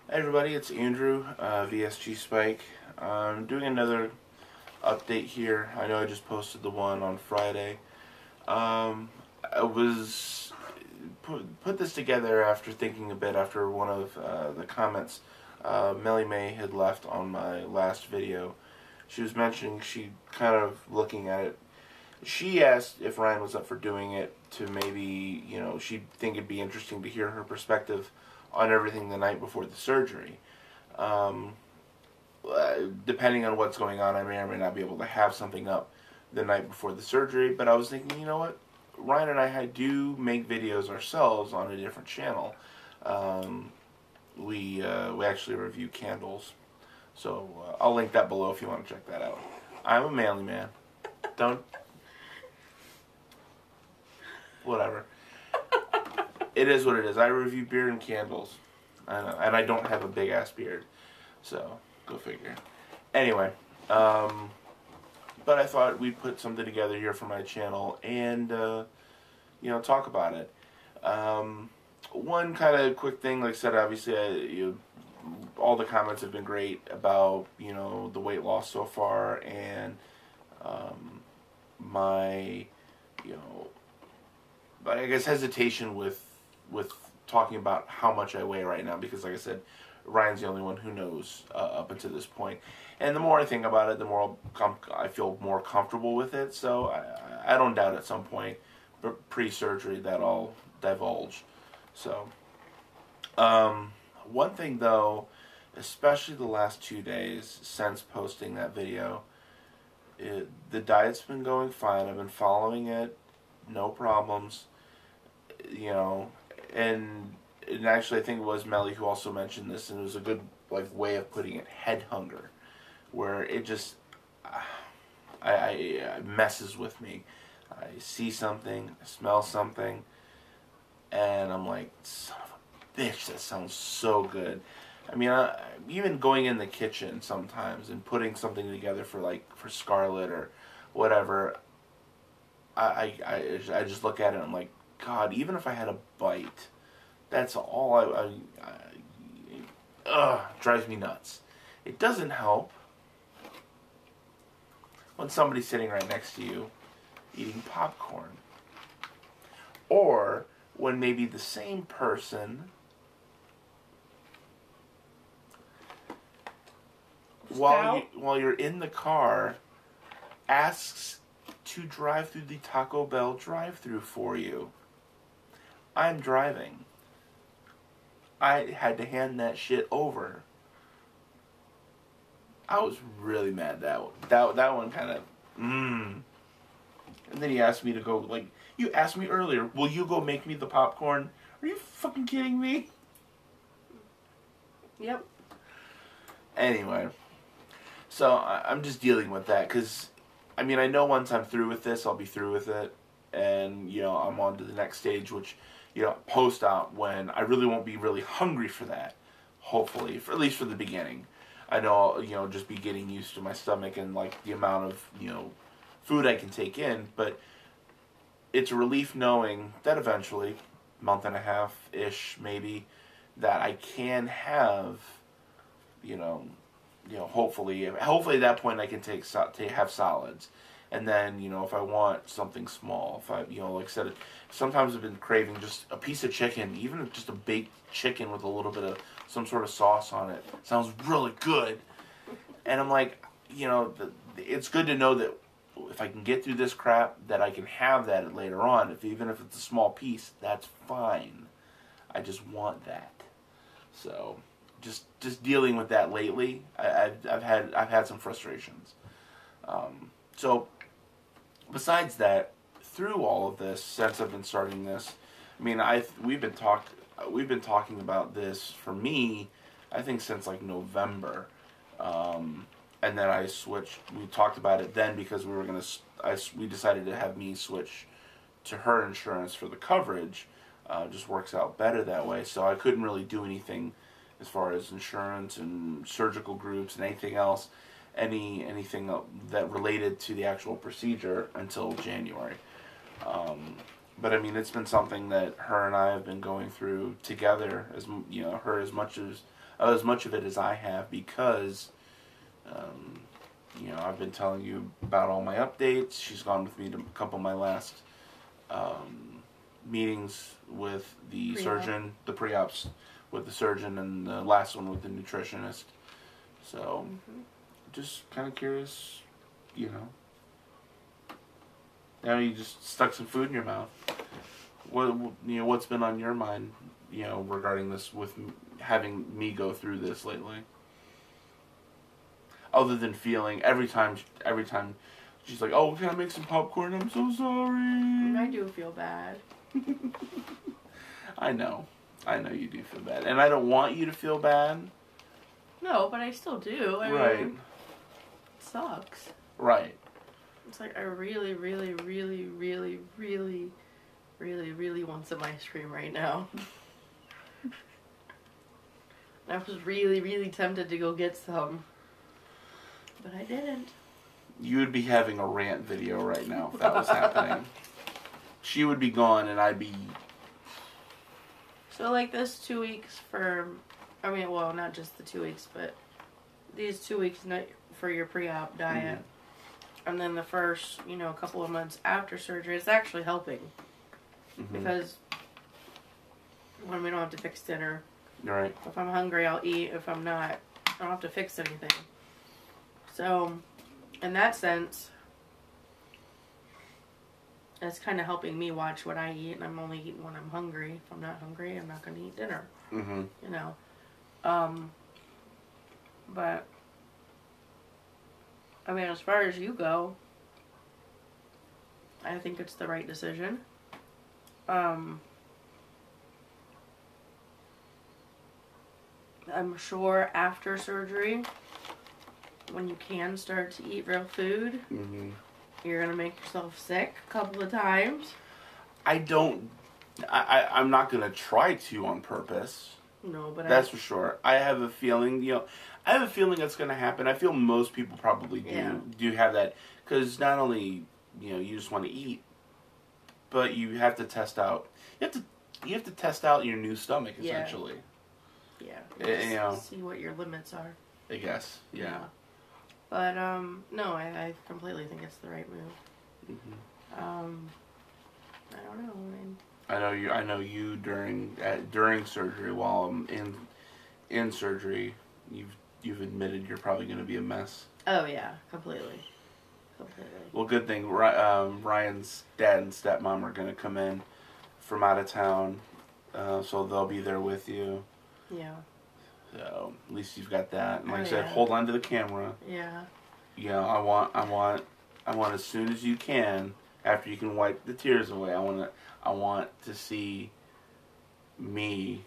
Hey everybody, it's Andrew, VSGSpike. I'm doing another update here. I know I just posted the one on Friday. I was put this together after thinking a bit after one of the comments Mellie May had left on my last video. She was mentioning, she kind of looking at it. She asked if Ryane was up for doing it to maybe, she'd think it'd be interesting to hear her perspective on everything the night before the surgery. Depending on what's going on, I may or may not be able to have something up the night before the surgery, but I was thinking, you know what? Ryane and I do make videos ourselves on a different channel. We actually review candles, so I'll link that below if you want to check that out. I'm a manly man. Don't... Whatever. It is what it is. I review beer and candles. I know. And I don't have a big ass beard. So, go figure. Anyway, but I thought we'd put something together here for my channel and, talk about it. One kind of quick thing, like I said, obviously, all the comments have been great about, the weight loss so far and my, I guess hesitation with talking about how much I weigh right now, because like I said, Ryan's the only one who knows up until this point. And the more I think about it, the more I feel more comfortable with it. So I don't doubt at some point, but pre-surgery, that I'll divulge. So one thing though, especially the last 2 days since posting that video, the diet's been going fine. I've been following it, no problems. And actually I think it was Mellie who also mentioned this, and it was a good way of putting it, head hunger, where it just I messes with me. I see something, I smell something, and I'm like, son of a bitch, that sounds so good. I mean, even going in the kitchen sometimes and putting something together for Scarlett or whatever, I just look at it and I'm like, God, even if I had a bite, that's all drives me nuts. It doesn't help when somebody's sitting right next to you eating popcorn. Or when maybe the same person, while you're in the car, asks to drive through the Taco Bell drive-thru for you. I'm driving. I had to hand that shit over. I was really mad that one kind of, And then he asked me to go, you asked me earlier, will you go make me the popcorn? Are you fucking kidding me? Yep. Anyway, so I'm just dealing with that, because, I mean, I know once I'm through with this, I'll be through with it, and, I'm on to the next stage, which, post-op, when I really won't be really hungry for that, hopefully, at least for the beginning. I know I'll, just be getting used to my stomach and, the amount of, food I can take in, but it's a relief knowing that eventually, month and a half-ish, maybe, that I can have, hopefully at that point I can have solids. And then, if I want something small, if I, like I said, sometimes I've been craving just a piece of chicken, even just a baked chicken with a little bit of some sort of sauce on it. Sounds really good. And I'm like, it's good to know that if I can get through this crap, that I can have that later on. Even if it's a small piece, that's fine. I just want that. So, just dealing with that lately, I've had some frustrations. So, besides that, through all of this, since I've been starting this, I mean, we've been talking about this, for me, I think since November, and then I switched. We talked about it then because we decided to have me switch to her insurance for the coverage. Just works out better that way. So I couldn't really do anything as far as insurance and surgical groups and anything else. Anything that related to the actual procedure until January. But I mean, it's been something that her and I have been going through together. As you know, her as much of it as I have, because you know, I've been telling you about all my updates. She's gone with me to a couple of my last meetings with the surgeon, the pre-ops with the surgeon, and the last one with the nutritionist. So, just kind of curious, you know. Now you just stuck some food in your mouth. What's been on your mind, you know, regarding this, with having me go through this lately? Other than feeling every time she's like, "Oh, can I make some popcorn? I'm so sorry." I do feel bad. I know you do feel bad, and I don't want you to feel bad. No, but I still do. I right. mean, it sucks. Right. It's like I really, really, really, really, really, really, really want some ice cream right now. I was really, really tempted to go get some, but I didn't. You would be having a rant video right now if that was happening. She would be gone, and I'd be... So, like, this 2 weeks for... I mean, well, not just the 2 weeks, but these 2 weeks for your pre-op diet. And then the first, you know, couple of months after surgery, it's actually helping. Because when we don't have to fix dinner. Right. If I'm hungry, I'll eat. If I'm not, I don't have to fix anything. So, in that sense, it's kind of helping me watch what I eat, and I'm only eating when I'm hungry. If I'm not hungry, I'm not going to eat dinner. You know. But, I mean, as far as you go, I think it's the right decision. I'm sure after surgery, when you can start to eat real food, you're going to make yourself sick a couple of times. I'm not going to try to on purpose. No, but that's for sure. I have a feeling, that's going to happen. I feel most people probably do have that, because not only, you just want to eat, but you have to test out. You have to test out your new stomach, essentially. Yeah. See what your limits are. I guess. Yeah. But no, I completely think it's the right move. I don't know. I know you during surgery, while I'm in surgery, you've admitted you're probably going to be a mess. Oh yeah, completely. Well, good thing Ryan's dad and stepmom are going to come in from out of town, so they'll be there with you. Yeah. So at least you've got that. And like I said, hold on to the camera. Yeah. I want as soon as you can, after you can wipe the tears away, I want to see me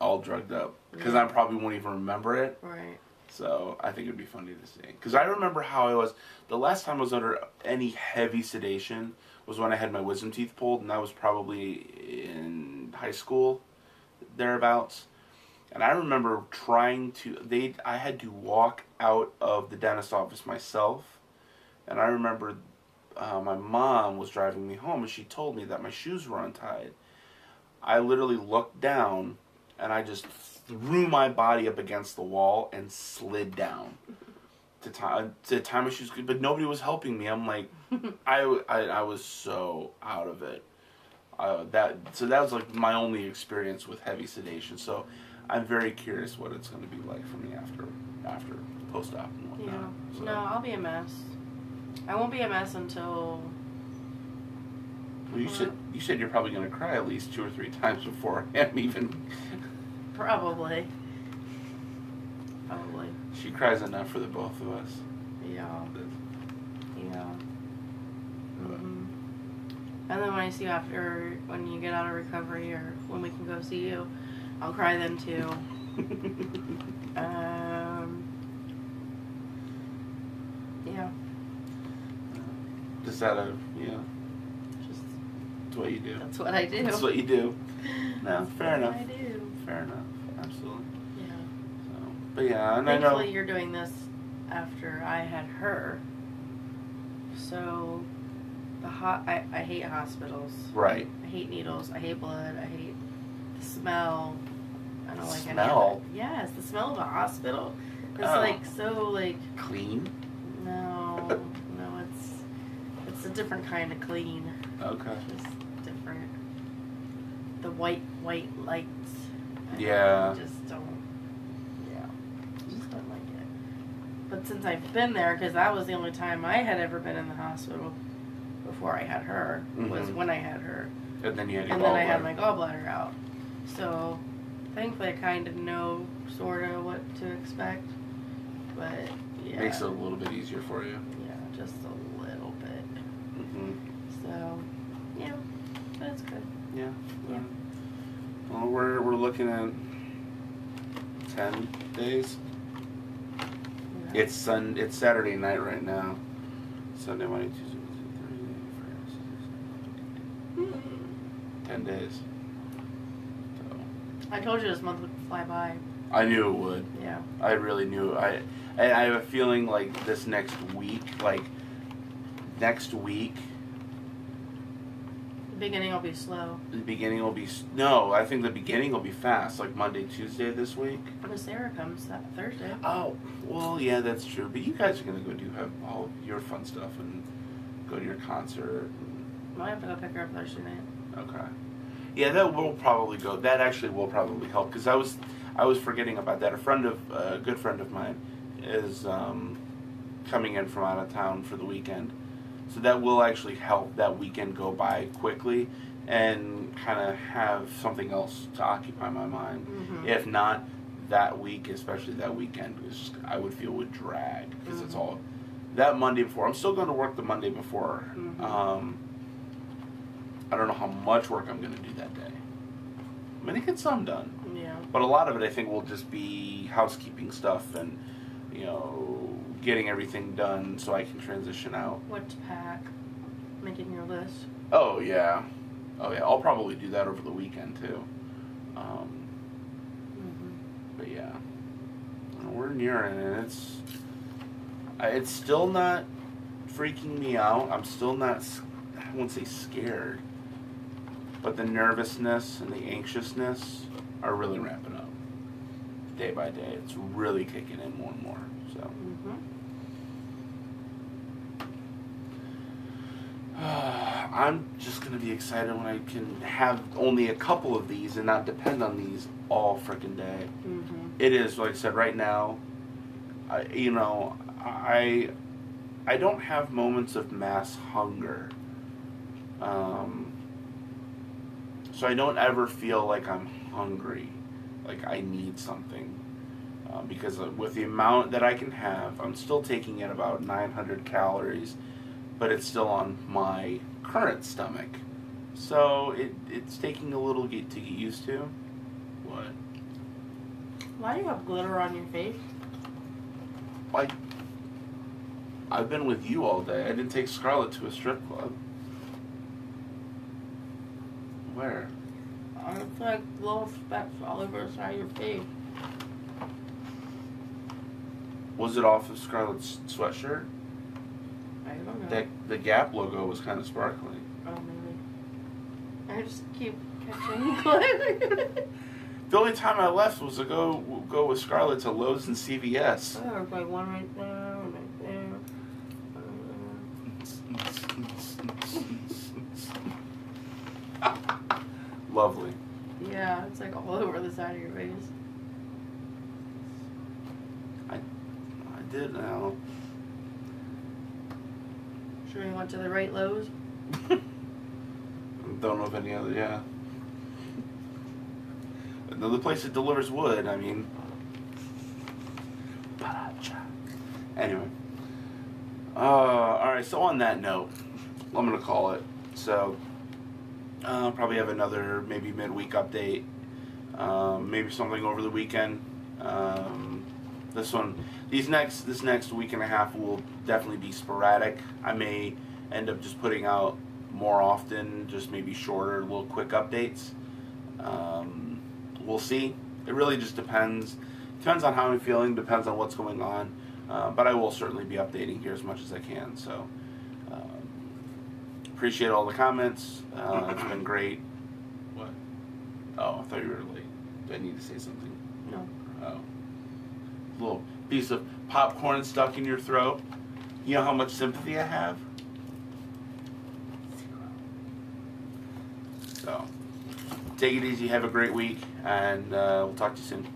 all drugged up, because I probably won't even remember it. Right. So I think it'd be funny to see. Because I remember how I was the last time I was under any heavy sedation was when I had my wisdom teeth pulled, and that was probably in high school, thereabouts. And I remember I had to walk out of the dentist office myself. And I remember my mom was driving me home, and she told me that my shoes were untied. I literally looked down, and I just threw my body up against the wall and slid down to tie my shoes. But nobody was helping me. I'm like, I was so out of it. That was like my only experience with heavy sedation. So I'm very curious what it's going to be like for me after post-op and whatnot. Yeah. So. No, I'll be a mess. I won't be a mess until... Well, you said you're probably going to cry at least 2 or 3 times before I'm even... Probably. She cries enough for the both of us. Yeah. And then when I see you when you get out of recovery, or when we can go see you, I'll cry then too. Yeah. Just out of, just, it's what you do. That's what I do. That's what you do. No, fair enough. I do. Fair enough. Absolutely. Yeah. So, but yeah, and thankfully I know you're doing this after I had her. So, I hate hospitals. Right. I hate needles. I hate blood. I hate the smell. I don't like any Smell? of it. Yes, the smell of a hospital. It's Oh. like so like Clean? no, it's a different kind of clean. Okay. Just different. The white lights. Yeah. I just don't. Yeah, just don't like it. But since I've been there, because that was the only time I had ever been in the hospital before I had her, was when I had her. And then you had your And then I gallbladder. had my gallbladder out. So, thankfully, I kind of know sort of what to expect. But, yeah. Makes it a little bit easier for you. Yeah, just a little bit. Mm-hmm. So, yeah, that's good. Yeah. Yeah. Well, we're looking at 10 days. Yeah. It's Saturday night right now. Sunday, Monday, Tuesday, Wednesday, Thursday, Friday, 10 days. So. I told you this month would fly by. I knew it would. Yeah. I really knew. I have a feeling like this next week, The beginning will be slow. the beginning will be no. I think the beginning will be fast, like Monday, Tuesday this week. When Sarah comes that Thursday. Oh, well, yeah, that's true. But you guys are gonna go have all of your fun stuff and go to your concert. I have to go pick her up Thursday night. Okay. Yeah, that will probably go. That actually will probably help because I was forgetting about that. A good friend of mine is coming in from out of town for the weekend, so that will actually help that weekend go by quickly and kind of have something else to occupy my mind. Mm-hmm. If not, that week, especially that weekend, I would feel would drag because it's all that Monday before. I'm still going to work the Monday before. Mm-hmm. I don't know how much work I'm going to do that day. I'm going to get some done. Yeah. But a lot of it, I think, will just be housekeeping stuff and, getting everything done so I can transition out. What to pack. Making your list. Oh, yeah. I'll probably do that over the weekend, too. But, yeah. We're near it, and it's still not freaking me out. I'm still not, I won't say scared, but the nervousness and the anxiousness are really ramping up day by day. It's really kicking in more and more. So I'm just gonna be excited when I can have only a couple of these and not depend on these all freaking day. It is, like I said, right now, I don't have moments of mass hunger. So I don't ever feel like I'm hungry, like I need something. Because with the amount that I can have, I'm still taking in about 900 calories, but it's still on my current stomach. So it's taking a little to get used to. What? Why do you have glitter on your face? I've been with you all day. I didn't take Scarlett to a strip club. Where? It's like little specks all over the side of your face. Was it off of Scarlett's sweatshirt? I don't know. The Gap logo was kind of sparkly. Oh, maybe. I just keep catching glitter. The only time I left was to go with Scarlett to Lowe's and CVS. Oh, there's like one right there, one right there. Lovely. Yeah, it's like all over the side of your face. I did now. Sure you went to the right Lowe's? Don't know of any other, yeah. Another place that delivers wood, I mean. Anyway. Alright, so on that note, I'm going to call it. So, I'll probably have another maybe midweek update. Maybe something over the weekend. This next week and a half will definitely be sporadic. I may end up just putting out more often, just maybe shorter, little quick updates. We'll see. It really just depends. Depends on how I'm feeling, depends on what's going on. But I will certainly be updating here as much as I can. So, appreciate all the comments. It's been great. What? Oh, I thought you were like, do I need to say something? No. Oh. Little piece of popcorn stuck in your throat. You know how much sympathy I have? So, take it easy. Have a great week. And we'll talk to you soon.